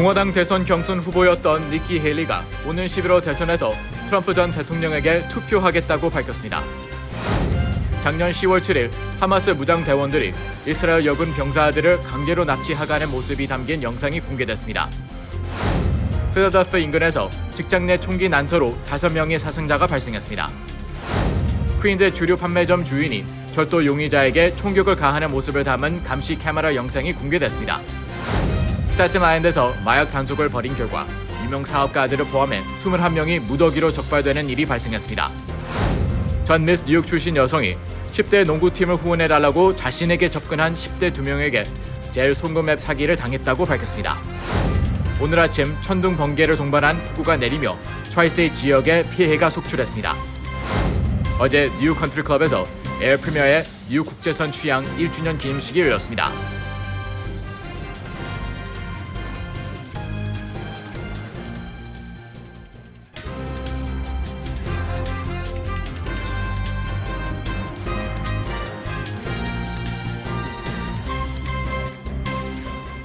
공화당 대선 경선 후보였던 니키 헤일리가 오는 11월 대선에서 트럼프 전 대통령에게 투표하겠다고 밝혔습니다. 작년 10월 7일 하마스 무장대원들이 이스라엘 여군 병사들을 강제로 납치하가는 모습이 담긴 영상이 공개됐습니다. 필라델피아 인근에서 직장 내 총기 난사로 5명의 사상자가 발생했습니다. 퀸즈의 주류 판매점 주인이 절도 용의자에게 총격을 가하는 모습을 담은 감시 카메라 영상이 공개됐습니다. 스타튼 아일랜드에서 마약 단속을 벌인 결과 유명 사업가들을 포함해 21명이 무더기로 적발되는 일이 발생했습니다. 전 미스 뉴욕 출신 여성이 10대 농구팀을 후원해달라고 자신에게 접근한 10대 2명에게 젤 송금앱 사기를 당했다고 밝혔습니다. 오늘 아침 천둥 번개를 동반한 폭우가 내리며 트라이스테이트 지역에 피해가 속출했습니다. 어제 뉴욕 컨트리클럽에서 에어 프리미어의 뉴욕 국제선 취항 1주년 기념식이 열렸습니다.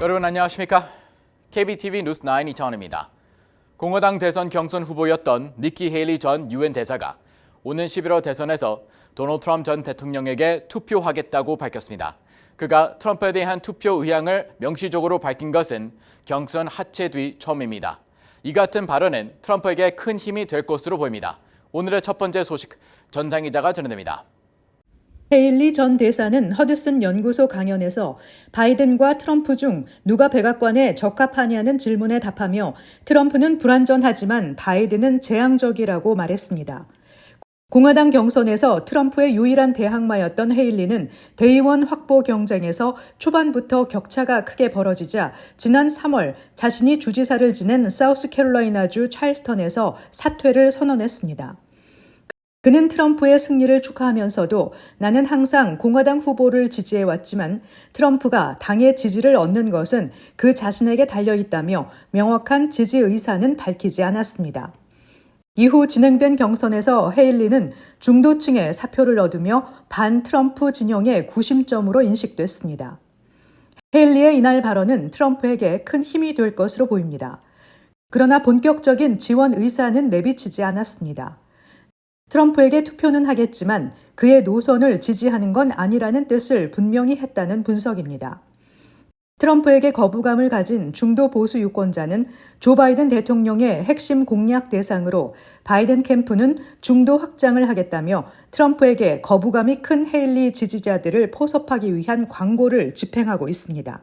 여러분 안녕하십니까? KBTV 뉴스 9 이창원입니다. 공화당 대선 경선 후보였던 니키 헤일리 전 유엔 대사가 오는 11월 대선에서 도널드 트럼프 전 대통령에게 투표하겠다고 밝혔습니다. 그가 트럼프에 대한 투표 의향을 명시적으로 밝힌 것은 경선 하체 뒤 처음입니다. 이 같은 발언은 트럼프에게 큰 힘이 될 것으로 보입니다. 오늘의 첫 번째 소식, 전상희 기자가 전해드립니다. 헤일리 전 대사는 허드슨 연구소 강연에서 바이든과 트럼프 중 누가 백악관에 적합하냐는 질문에 답하며 트럼프는 불완전하지만 바이든은 재앙적이라고 말했습니다. 공화당 경선에서 트럼프의 유일한 대항마였던 헤일리는 대의원 확보 경쟁에서 초반부터 격차가 크게 벌어지자 지난 3월 자신이 주지사를 지낸 사우스캐롤라이나주 찰스턴에서 사퇴를 선언했습니다. 그는 트럼프의 승리를 축하하면서도 나는 항상 공화당 후보를 지지해왔지만 트럼프가 당의 지지를 얻는 것은 그 자신에게 달려있다며 명확한 지지 의사는 밝히지 않았습니다. 이후 진행된 경선에서 헤일리는 중도층의 사표를 얻으며 반 트럼프 진영의 구심점으로 인식됐습니다. 헤일리의 이날 발언은 트럼프에게 큰 힘이 될 것으로 보입니다. 그러나 본격적인 지원 의사는 내비치지 않았습니다. 트럼프에게 투표는 하겠지만 그의 노선을 지지하는 건 아니라는 뜻을 분명히 했다는 분석입니다. 트럼프에게 거부감을 가진 중도 보수 유권자는 조 바이든 대통령의 핵심 공약 대상으로 바이든 캠프는 중도 확장을 하겠다며 트럼프에게 거부감이 큰 헤일리 지지자들을 포섭하기 위한 광고를 집행하고 있습니다.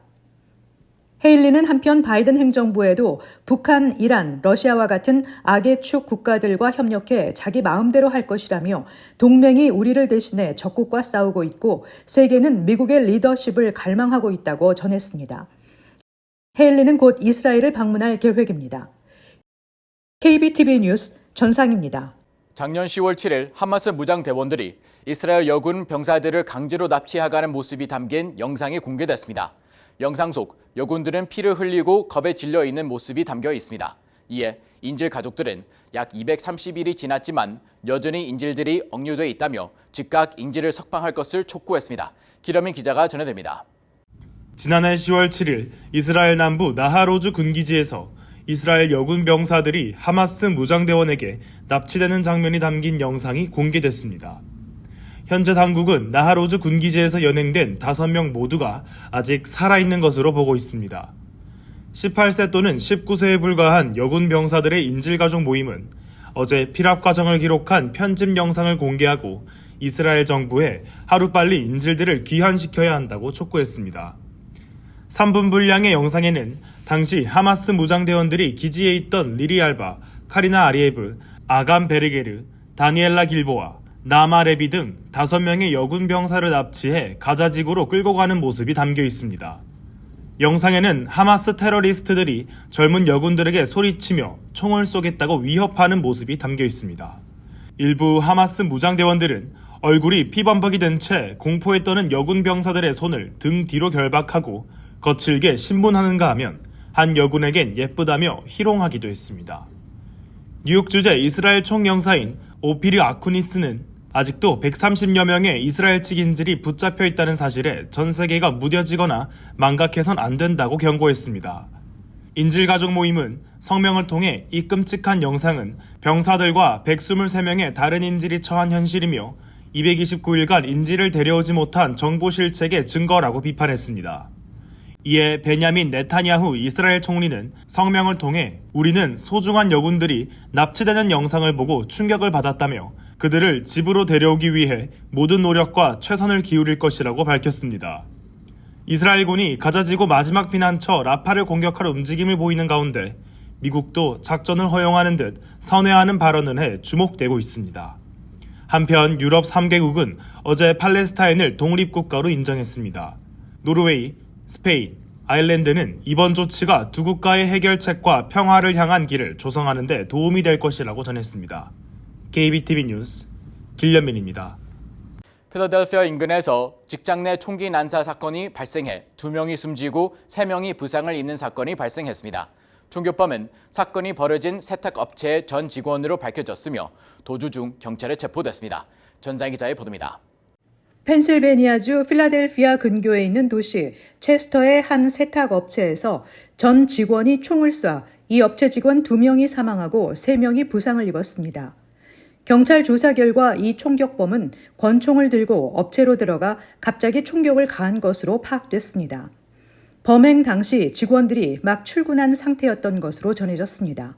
헤일리는 한편 바이든 행정부에도 북한, 이란, 러시아와 같은 악의 축 국가들과 협력해 자기 마음대로 할 것이라며 동맹이 우리를 대신해 적국과 싸우고 있고 세계는 미국의 리더십을 갈망하고 있다고 전했습니다. 헤일리는 곧 이스라엘을 방문할 계획입니다. KBTV 뉴스 전상입니다. 작년 10월 7일 하마스 무장대원들이 이스라엘 여군 병사들을 강제로 납치해가는 모습이 담긴 영상이 공개됐습니다. 영상 속 여군들은 피를 흘리고 겁에 질려 있는 모습이 담겨 있습니다. 이에 인질 가족들은 약 230일이 지났지만 여전히 인질들이 억류돼 있다며 즉각 인질을 석방할 것을 촉구했습니다. 기러민 기자가 전해드립니다. 지난해 10월 7일 이스라엘 남부 나하로즈 군기지에서 이스라엘 여군 병사들이 하마스 무장대원에게 납치되는 장면이 담긴 영상이 공개됐습니다. 현재 당국은 나하로즈 군기지에서 연행된 5명 모두가 아직 살아있는 것으로 보고 있습니다. 18세 또는 19세에 불과한 여군 병사들의 인질가족 모임은 어제 피랍 과정을 기록한 편집 영상을 공개하고 이스라엘 정부에 하루빨리 인질들을 귀환시켜야 한다고 촉구했습니다. 3분 분량의 영상에는 당시 하마스 무장대원들이 기지에 있던 리리 알바, 카리나 아리에브, 아감 베르게르, 다니엘라 길보아, 나마 레비 등 5명의 여군 병사를 납치해 가자지구로 끌고 가는 모습이 담겨 있습니다. 영상에는 하마스 테러리스트들이 젊은 여군들에게 소리치며 총을 쏘겠다고 위협하는 모습이 담겨 있습니다. 일부 하마스 무장대원들은 얼굴이 피범벅이 된 채 공포에 떠는 여군 병사들의 손을 등 뒤로 결박하고 거칠게 신문하는가 하면 한 여군에겐 예쁘다며 희롱하기도 했습니다. 뉴욕 주재 이스라엘 총영사인 오피르 아쿠니스는 아직도 130여 명의 이스라엘 측 인질이 붙잡혀 있다는 사실에 전 세계가 무뎌지거나 망각해선 안 된다고 경고했습니다. 인질가족 모임은 성명을 통해 이 끔찍한 영상은 병사들과 123명의 다른 인질이 처한 현실이며 229일간 인질을 데려오지 못한 정보 실책의 증거라고 비판했습니다. 이에 베냐민 네타냐후 이스라엘 총리는 성명을 통해 우리는 소중한 여군들이 납치되는 영상을 보고 충격을 받았다며 그들을 집으로 데려오기 위해 모든 노력과 최선을 기울일 것이라고 밝혔습니다. 이스라엘군이 가자지구 마지막 피난처 라파를 공격할 움직임을 보이는 가운데 미국도 작전을 허용하는 듯 선회하는 발언을 해 주목되고 있습니다. 한편 유럽 3개국은 어제 팔레스타인을 독립국가로 인정했습니다. 노르웨이, 스페인, 아일랜드는 이번 조치가 두 국가의 해결책과 평화를 향한 길을 조성하는 데 도움이 될 것이라고 전했습니다. KBTV 뉴스 길련민입니다. 필라델피아 인근에서 직장 내 총기 난사 사건이 발생해 2명이 숨지고 3명이 부상을 입는 사건이 발생했습니다. 총격범은 사건이 벌어진 세탁업체의 전 직원으로 밝혀졌으며 도주 중 경찰에 체포됐습니다. 전자희 기자의 보도입니다. 펜실베니아주 필라델피아 근교에 있는 도시 체스터의 한 세탁업체에서 전 직원이 총을 쏴 이 업체 직원 2명이 사망하고 3명이 부상을 입었습니다. 경찰 조사 결과 이 총격범은 권총을 들고 업체로 들어가 갑자기 총격을 가한 것으로 파악됐습니다. 범행 당시 직원들이 막 출근한 상태였던 것으로 전해졌습니다.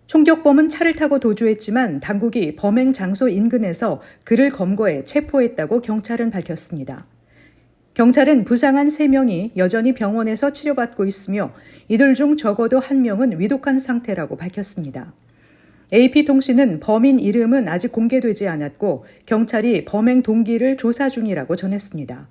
총격범은 차를 타고 도주했지만 당국이 범행 장소 인근에서 그를 검거해 체포했다고 경찰은 밝혔습니다. 경찰은 부상한 3명이 여전히 병원에서 치료받고 있으며 이들 중 적어도 1명은 위독한 상태라고 밝혔습니다. AP통신은 범인 이름은 아직 공개되지 않았고 경찰이 범행 동기를 조사 중이라고 전했습니다.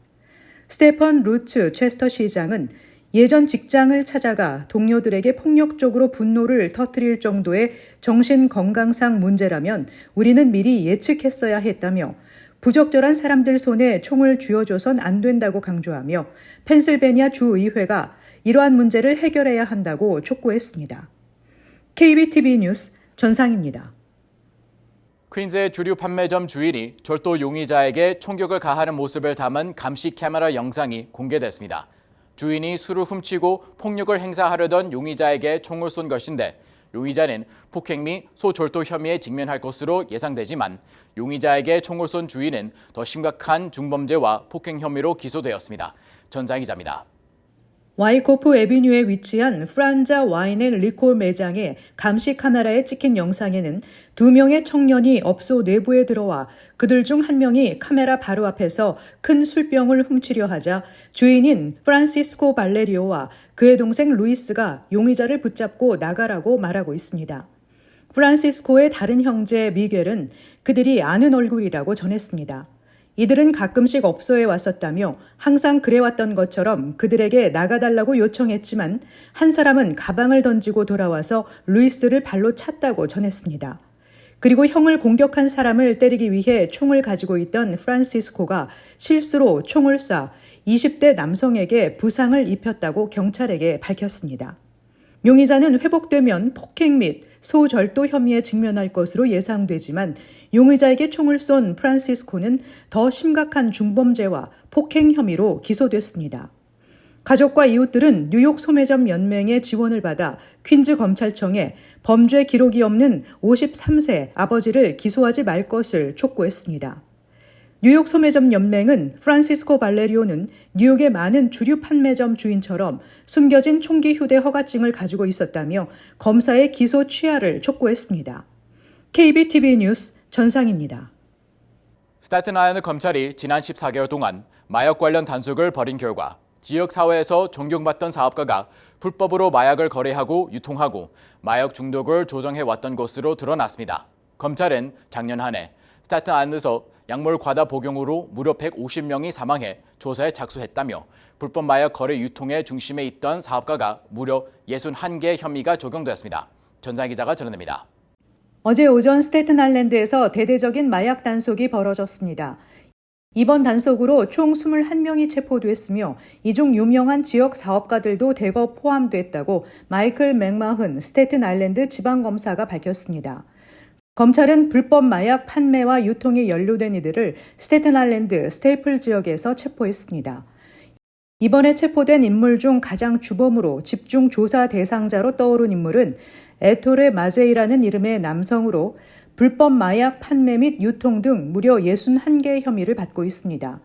스테펀 루츠 체스터 시장은 예전 직장을 찾아가 동료들에게 폭력적으로 분노를 터뜨릴 정도의 정신건강상 문제라면 우리는 미리 예측했어야 했다며 부적절한 사람들 손에 총을 쥐어줘선 안 된다고 강조하며 펜실베니아 주의회가 이러한 문제를 해결해야 한다고 촉구했습니다. KBTV 뉴스 전상입니다. 퀸즈의 주류 판매점 주인이 절도 용의자에게 총격을 가하는 모습을 담은 감시 카메라 영상이 공개됐습니다. 주인이 술을 훔치고 폭력을 행사하려던 용의자에게 총을 쏜 것인데 용의자는 폭행 및 소절도 혐의에 직면할 것으로 예상되지만 용의자에게 총을 쏜 주인은 더 심각한 중범죄와 폭행 혐의로 기소되었습니다. 전자희 기자입니다. 와이코프 애비뉴에 위치한 프란자 와인 앤 리콜 매장의 감시 카메라에 찍힌 영상에는 2명의 청년이 업소 내부에 들어와 그들 중 1명이 카메라 바로 앞에서 큰 술병을 훔치려 하자 주인인 프란시스코 발레리오와 그의 동생 루이스가 용의자를 붙잡고 나가라고 말하고 있습니다. 프란시스코의 다른 형제 미겔은 그들이 아는 얼굴이라고 전했습니다. 이들은 가끔씩 업소에 왔었다며 항상 그래왔던 것처럼 그들에게 나가달라고 요청했지만 한 사람은 가방을 던지고 돌아와서 루이스를 발로 찼다고 전했습니다. 그리고 형을 공격한 사람을 때리기 위해 총을 가지고 있던 프란시스코가 실수로 총을 쏴 20대 남성에게 부상을 입혔다고 경찰에게 밝혔습니다. 용의자는 회복되면 폭행 및 소절도 혐의에 직면할 것으로 예상되지만 용의자에게 총을 쏜 프란시스코는 더 심각한 중범죄와 폭행 혐의로 기소됐습니다. 가족과 이웃들은 뉴욕 소매점 연맹의 지원을 받아 퀸즈 검찰청에 범죄 기록이 없는 53세 아버지를 기소하지 말 것을 촉구했습니다. 뉴욕 소매점 연맹은 프란시스코 발레리오는 뉴욕의 많은 주류 판매점 주인처럼 숨겨진 총기 휴대 허가증을 가지고 있었다며 검사의 기소 취하를 촉구했습니다. KBTV 뉴스 전상입니다. 스태튼 아일랜드 검찰이 지난 14개월 동안 마약 관련 단속을 벌인 결과 지역 사회에서 존경받던 사업가가 불법으로 마약을 거래하고 유통하고 마약 중독을 조정해왔던 것으로 드러났습니다. 검찰은 작년 한 해 스태튼 아일랜드에서 약물 과다 복용으로 무려 150명이 사망해 조사에 착수했다며 불법 마약 거래 유통의 중심에 있던 사업가가 무려 61개의 혐의가 적용되었습니다. 전상 기자가 전해냅니다. 어제 오전 스태튼 아일랜드에서 대대적인 마약 단속이 벌어졌습니다. 이번 단속으로 총 21명이 체포됐으며 이 중 유명한 지역 사업가들도 대거 포함됐다고 마이클 맥마흔 스태튼 아일랜드 지방검사가 밝혔습니다. 검찰은 불법 마약 판매와 유통에 연루된 이들을 스태튼 아일랜드 스테이플 지역에서 체포했습니다. 이번에 체포된 인물 중 가장 주범으로 집중 조사 대상자로 떠오른 인물은 에토레 마제이라는 이름의 남성으로 불법 마약 판매 및 유통 등 무려 61개의 혐의를 받고 있습니다.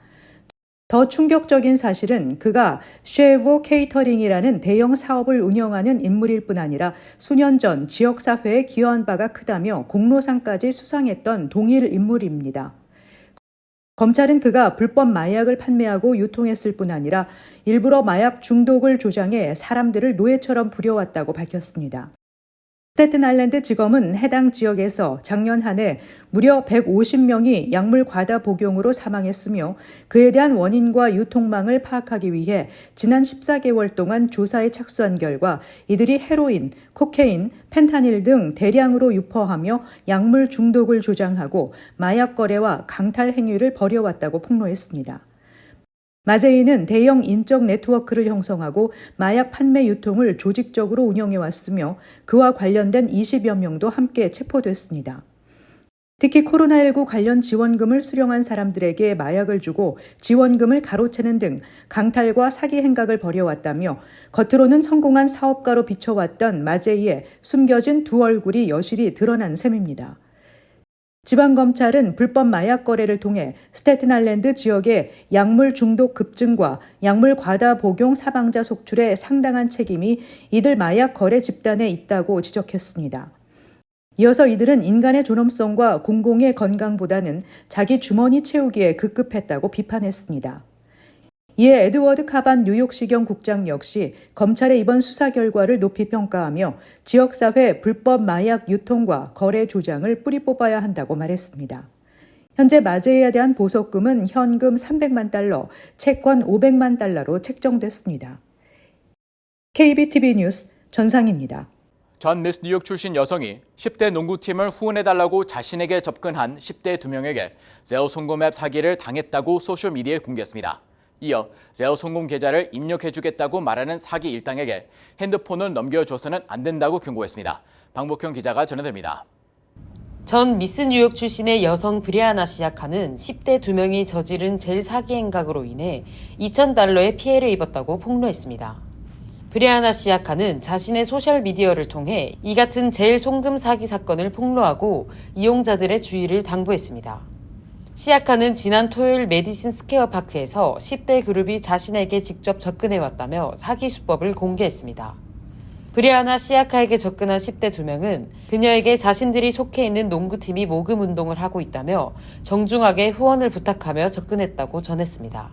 더 충격적인 사실은 그가 쉐보 케이터링이라는 대형 사업을 운영하는 인물일 뿐 아니라 수년 전 지역사회에 기여한 바가 크다며 공로상까지 수상했던 동일 인물입니다. 검찰은 그가 불법 마약을 판매하고 유통했을 뿐 아니라 일부러 마약 중독을 조장해 사람들을 노예처럼 부려왔다고 밝혔습니다. 스태튼 아일랜드 지검은 해당 지역에서 작년 한 해 무려 150명이 약물 과다 복용으로 사망했으며 그에 대한 원인과 유통망을 파악하기 위해 지난 14개월 동안 조사에 착수한 결과 이들이 헤로인, 코케인, 펜타닐 등 대량으로 유포하며 약물 중독을 조장하고 마약 거래와 강탈 행위를 벌여왔다고 폭로했습니다. 마제이는 대형 인적 네트워크를 형성하고 마약 판매 유통을 조직적으로 운영해왔으며 그와 관련된 20여 명도 함께 체포됐습니다. 특히 코로나19 관련 지원금을 수령한 사람들에게 마약을 주고 지원금을 가로채는 등 강탈과 사기 행각을 벌여왔다며 겉으로는 성공한 사업가로 비춰왔던 마제이의 숨겨진 두 얼굴이 여실히 드러난 셈입니다. 지방검찰은 불법 마약 거래를 통해 스태튼 아일랜드 지역의 약물 중독 급증과 약물 과다 복용 사망자 속출에 상당한 책임이 이들 마약 거래 집단에 있다고 지적했습니다. 이어서 이들은 인간의 존엄성과 공공의 건강보다는 자기 주머니 채우기에 급급했다고 비판했습니다. 이에 에드워드 카반 뉴욕시경 국장 역시 검찰의 이번 수사 결과를 높이 평가하며 지역사회 불법 마약 유통과 거래 조장을 뿌리 뽑아야 한다고 말했습니다. 현재 마제이에 대한 보석금은 현금 300만 달러, 채권 500만 달러로 책정됐습니다. KBTV 뉴스 전상입니다. 전 미스 뉴욕 출신 여성이 10대 농구팀을 후원해달라고 자신에게 접근한 10대 2명에게 제어 송금 앱 사기를 당했다고 소셜미디어에 공개했습니다. 이어 제어 송금 계좌를 입력해주겠다고 말하는 사기 일당에게 핸드폰을 넘겨줘서는 안 된다고 경고했습니다. 방복형 기자가 전해드립니다. 전 미스 뉴욕 출신의 여성 브리아나 시아카는 10대 2명이 저지른 젤 사기 행각으로 인해 $2,000의 피해를 입었다고 폭로했습니다. 브리아나 시아카는 자신의 소셜미디어를 통해 이 같은 젤 송금 사기 사건을 폭로하고 이용자들의 주의를 당부했습니다. 시아카는 지난 토요일 메디슨 스퀘어 파크에서 10대 그룹이 자신에게 직접 접근해왔다며 사기 수법을 공개했습니다. 브리아나 시아카에게 접근한 10대 2명은 그녀에게 자신들이 속해 있는 농구팀이 모금 운동을 하고 있다며 정중하게 후원을 부탁하며 접근했다고 전했습니다.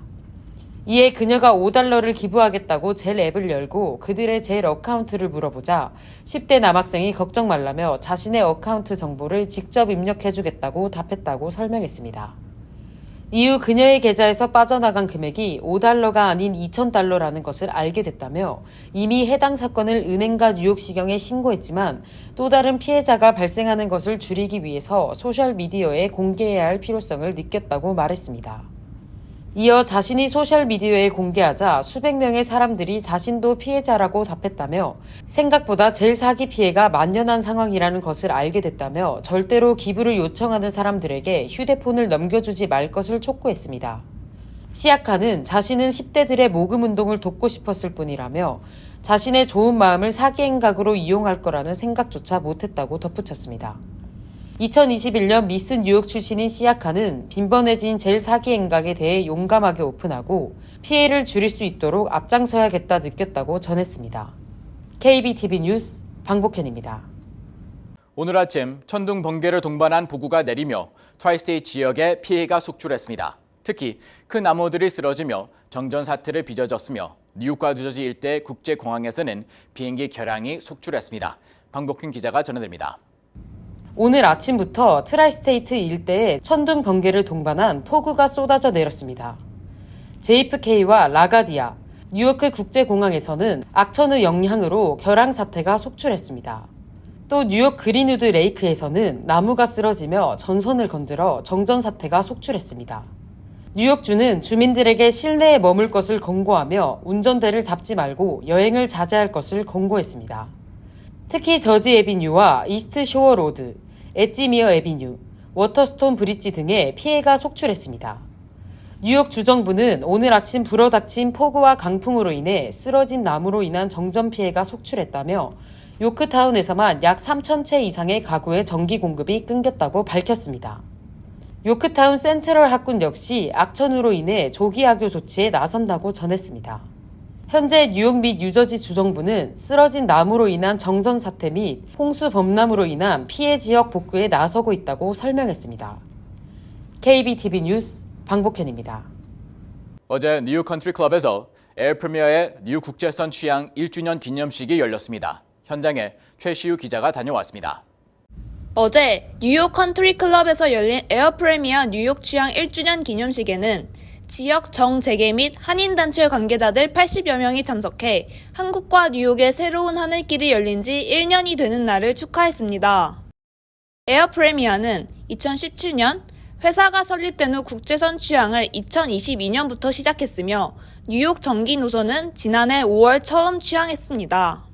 이에 그녀가 $5를 기부하겠다고 젤 앱을 열고 그들의 젤 어카운트를 물어보자 10대 남학생이 걱정 말라며 자신의 어카운트 정보를 직접 입력해주겠다고 답했다고 설명했습니다. 이후 그녀의 계좌에서 빠져나간 금액이 $5가 아닌 $2,000라는 것을 알게 됐다며 이미 해당 사건을 은행과 뉴욕시경에 신고했지만 또 다른 피해자가 발생하는 것을 줄이기 위해서 소셜미디어에 공개해야 할 필요성을 느꼈다고 말했습니다. 이어 자신이 소셜미디어에 공개하자 수백 명의 사람들이 자신도 피해자라고 답했다며 생각보다 젤 사기 피해가 만연한 상황이라는 것을 알게 됐다며 절대로 기부를 요청하는 사람들에게 휴대폰을 넘겨주지 말 것을 촉구했습니다. 시아카는 자신은 10대들의 모금 운동을 돕고 싶었을 뿐이라며 자신의 좋은 마음을 사기 행각으로 이용할 거라는 생각조차 못했다고 덧붙였습니다. 2021년 미스 뉴욕 출신인 시아카는 빈번해진 젤 사기 행각에 대해 용감하게 오픈하고 피해를 줄일 수 있도록 앞장서야겠다 느꼈다고 전했습니다. KBTV 뉴스 방복현입니다. 오늘 아침 천둥 번개를 동반한 폭우가 내리며 트라이스테이트 지역에 피해가 속출했습니다. 특히 큰 나무들이 쓰러지며 정전사태를 빚어졌으며 뉴욕과 뉴저지 일대 국제공항에서는 비행기 결항이 속출했습니다. 방복현 기자가 전해드립니다. 오늘 아침부터 트라이스테이트 일대에 천둥 번개를 동반한 폭우가 쏟아져 내렸습니다. JFK와 라가디아, 뉴요크 국제공항에서는 악천후 영향으로 결항 사태가 속출했습니다. 또 뉴욕 그린우드 레이크에서는 나무가 쓰러지며 전선을 건드려 정전 사태가 속출했습니다. 뉴욕주는 주민들에게 실내에 머물 것을 권고하며 운전대를 잡지 말고 여행을 자제할 것을 권고했습니다. 특히 저지 애비뉴와 이스트 쇼어 로드, 엣지미어 애비뉴, 워터스톤 브릿지 등에 피해가 속출했습니다. 뉴욕 주정부는 오늘 아침 불어닥친 폭우와 강풍으로 인해 쓰러진 나무로 인한 정전 피해가 속출했다며 요크타운에서만 약 3,000채 이상의 가구의 전기 공급이 끊겼다고 밝혔습니다. 요크타운 센트럴 학군 역시 악천후로 인해 조기 악교 조치에 나선다고 전했습니다. 현재 뉴욕 및 뉴저지 주정부는 쓰러진 나무로 인한 정전 사태 및 홍수 범람으로 인한 피해 지역 복구에 나서고 있다고 설명했습니다. KBTV 뉴스 방복현입니다. 어제 뉴욕 컨트리 클럽에서 에어 프리미어의 뉴 국제선 취향 1주년 기념식이 열렸습니다. 현장에 최시우 기자가 다녀왔습니다. 어제 뉴욕 컨트리 클럽에서 열린 에어 프리미어 뉴욕 취향 1주년 기념식에는 지역 정재계 및 한인단체 관계자들 80여 명이 참석해 한국과 뉴욕의 새로운 하늘길이 열린 지 1년이 되는 날을 축하했습니다. 에어 프리미어는 2017년 회사가 설립된 후 국제선 취향을 2022년부터 시작했으며 뉴욕 전기 노선은 지난해 5월 처음 취향했습니다.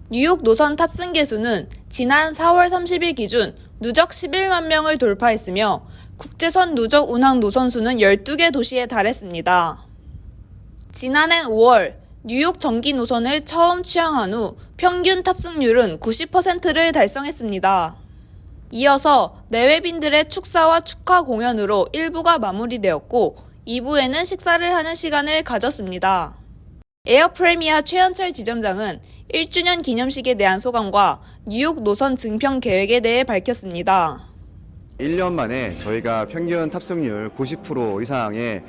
뉴욕 노선 탑승 개수는 지난 4월 30일 기준 누적 11만 명을 돌파했으며 국제선 누적 운항 노선 수는 12개 도시에 달했습니다. 지난해 5월 뉴욕 전기 노선을 처음 취항한 후 평균 탑승률은 90%를 달성했습니다. 이어서 내외빈들의 축사와 축하 공연으로 1부가 마무리되었고 2부에는 식사를 하는 시간을 가졌습니다. 에어 프리미어 최현철 지점장은 1주년 기념식에 대한 소감과 뉴욕 노선 증평 계획에 대해 밝혔습니다. 1년 만에 저희가 평균 탑승률 90% 이상의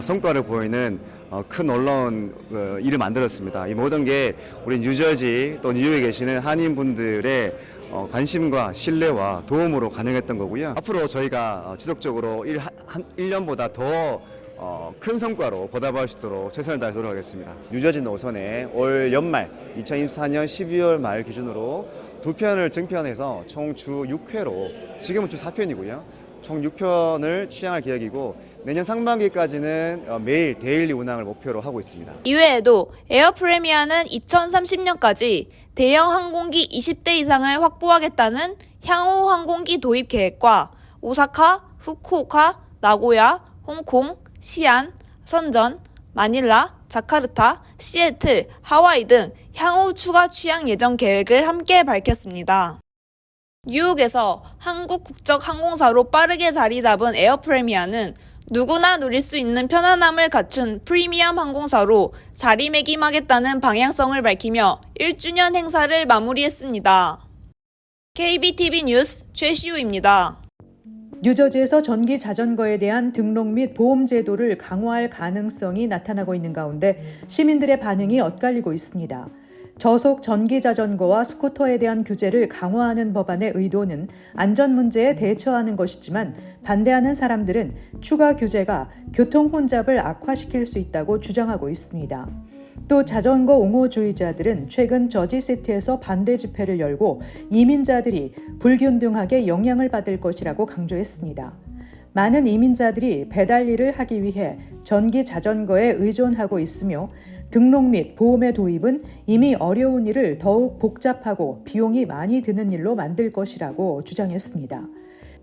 성과를 보이는 큰 놀라운 일을 만들었습니다. 이 모든 게 우리 뉴저지 또 뉴욕에 계시는 한인분들의 관심과 신뢰와 도움으로 가능했던 거고요. 앞으로 저희가 지속적으로 1년보다 더 큰 성과로 보답할 수 있도록 최선을 다해 노력하겠습니다. 뉴저지 노선에 올 연말 2024년 12월 말 기준으로 2편을 증편해서 총 주 6회로 지금은 주 4편이고요. 총 6편을 취항할 계획이고 내년 상반기까지는 매일 데일리 운항을 목표로 하고 있습니다. 이외에도 에어 프리미어는 2030년까지 대형 항공기 20대 이상을 확보하겠다는 향후 항공기 도입 계획과 오사카, 후쿠오카, 나고야, 홍콩, 시안, 선전, 마닐라, 자카르타, 시애틀, 하와이 등 향후 추가 취항 예정 계획을 함께 밝혔습니다. 뉴욕에서 한국 국적 항공사로 빠르게 자리 잡은 에어 프리미어는 누구나 누릴 수 있는 편안함을 갖춘 프리미엄 항공사로 자리매김하겠다는 방향성을 밝히며 1주년 행사를 마무리했습니다. KBTV 뉴스 최시우입니다. 뉴저지에서 전기 자전거에 대한 등록 및 보험 제도를 강화할 가능성이 나타나고 있는 가운데 시민들의 반응이 엇갈리고 있습니다. 저속 전기 자전거와 스쿠터에 대한 규제를 강화하는 법안의 의도는 안전 문제에 대처하는 것이지만 반대하는 사람들은 추가 규제가 교통 혼잡을 악화시킬 수 있다고 주장하고 있습니다. 또 자전거 옹호주의자들은 최근 저지시티에서 반대 집회를 열고 이민자들이 불균등하게 영향을 받을 것이라고 강조했습니다. 많은 이민자들이 배달 일을 하기 위해 전기 자전거에 의존하고 있으며 등록 및 보험의 도입은 이미 어려운 일을 더욱 복잡하고 비용이 많이 드는 일로 만들 것이라고 주장했습니다.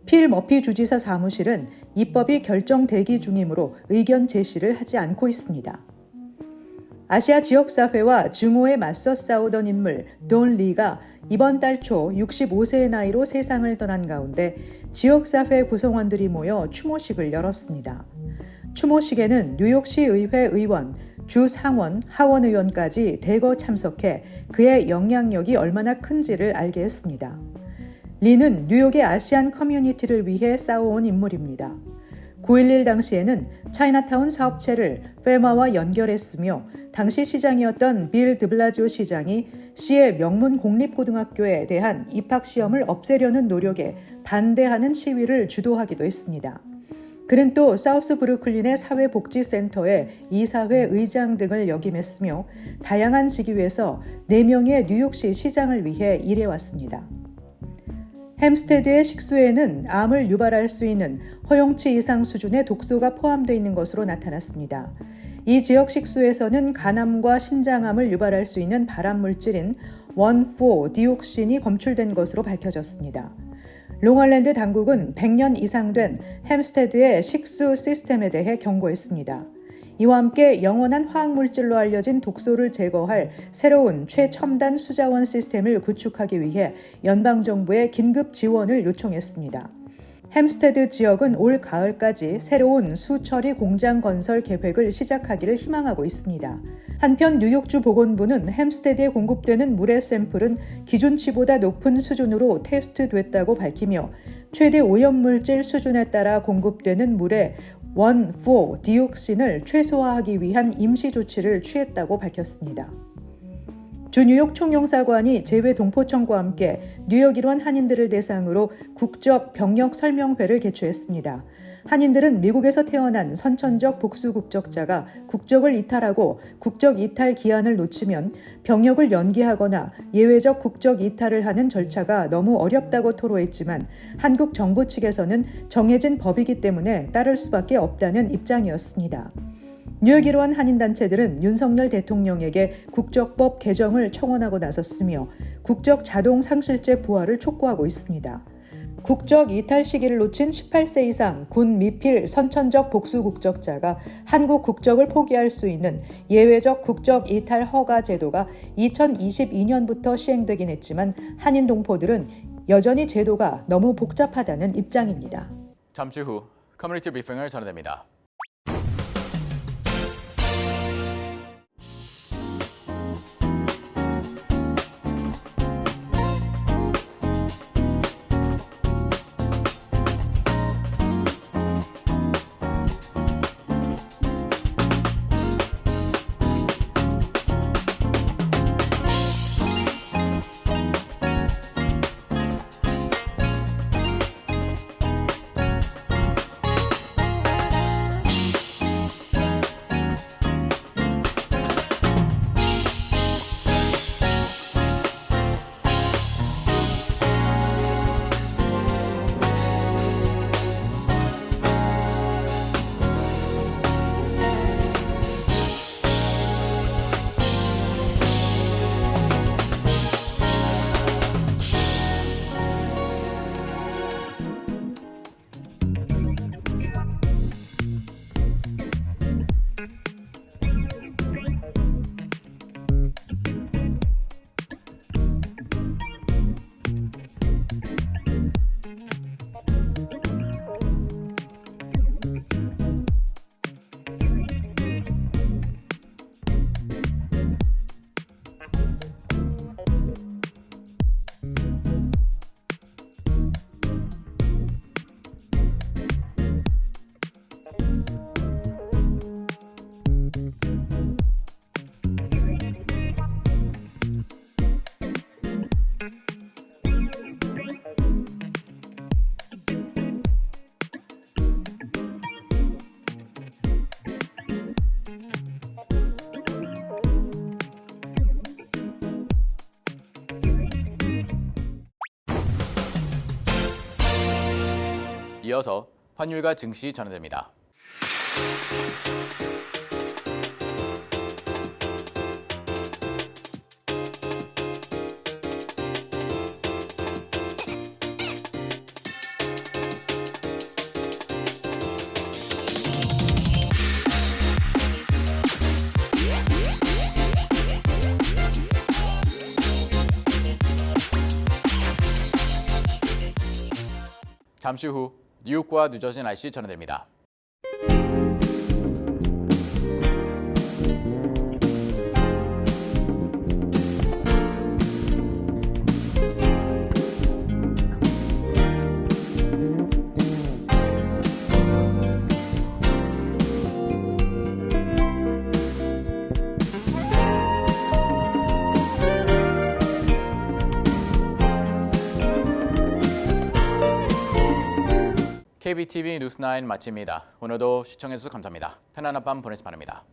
필 머피 주지사 사무실은 입법이 결정 대기 중이므로 의견 제시를 하지 않고 있습니다. 아시아 지역사회와 증오에 맞서 싸우던 인물 돈 리가 이번 달 초 65세의 나이로 세상을 떠난 가운데 지역사회 구성원들이 모여 추모식을 열었습니다. 추모식에는 뉴욕시 의회 의원, 주 상원, 하원 의원까지 대거 참석해 그의 영향력이 얼마나 큰지를 알게 했습니다. 리는 뉴욕의 아시안 커뮤니티를 위해 싸워온 인물입니다. 9.11 당시에는 차이나타운 사업체를 페마와 연결했으며 당시 시장이었던 빌 드블라지오 시장이 시의 명문 공립고등학교에 대한 입학시험을 없애려는 노력에 반대하는 시위를 주도하기도 했습니다. 그는 또 사우스 브루클린의 사회복지센터의 이사회 의장 등을 역임했으며 다양한 직위에서 4명의 뉴욕시 시장을 위해 일해왔습니다. 햄스테드의 식수에는 암을 유발할 수 있는 허용치 이상 수준의 독소가 포함되어 있는 것으로 나타났습니다. 이 지역 식수에서는 간암과 신장암을 유발할 수 있는 발암물질인 1,4-디옥신이 검출된 것으로 밝혀졌습니다. 롱알랜드 당국은 100년 이상 된 햄스테드의 식수 시스템에 대해 경고했습니다. 이와 함께 영원한 화학물질로 알려진 독소를 제거할 새로운 최첨단 수자원 시스템을 구축하기 위해 연방정부에 긴급 지원을 요청했습니다. 햄스테드 지역은 올 가을까지 새로운 수처리 공장 건설 계획을 시작하기를 희망하고 있습니다. 한편 뉴욕주 보건부는 햄스테드에 공급되는 물의 샘플은 기준치보다 높은 수준으로 테스트됐다고 밝히며 최대 오염물질 수준에 따라 공급되는 물의 1,4-디옥신을 최소화하기 위한 임시 조치를 취했다고 밝혔습니다. 주 뉴욕 총영사관이 재외 동포청과 함께 뉴욕 일원 한인들을 대상으로 국적 병역 설명회를 개최했습니다. 한인들은 미국에서 태어난 선천적 복수 국적자가 국적을 이탈하고 국적 이탈 기한을 놓치면 병역을 연기하거나 예외적 국적 이탈을 하는 절차가 너무 어렵다고 토로했지만 한국 정부 측에서는 정해진 법이기 때문에 따를 수밖에 없다는 입장이었습니다. 뉴욕 일원 한인단체들은 윤석열 대통령에게 국적법 개정을 청원하고 나섰으며 국적 자동 상실제 부활을 촉구하고 있습니다. 국적 이탈 시기를 놓친 18세 이상 군 미필 선천적 복수 국적자가 한국 국적을 포기할 수 있는 예외적 국적 이탈 허가 제도가 2022년부터 시행되긴 했지만 한인 동포들은 여전히 제도가 너무 복잡하다는 입장입니다. 잠시 후 커뮤니티 브리핑을 전해드립니다. 이어서 환율과 증시 전해드립니다. 잠시 후 뉴욕과 뉴저지 날씨 전해드립니다. KBTV 뉴스9 마칩니다. 오늘도 시청해주셔서 감사합니다. 편안한 밤 보내시 바랍니다.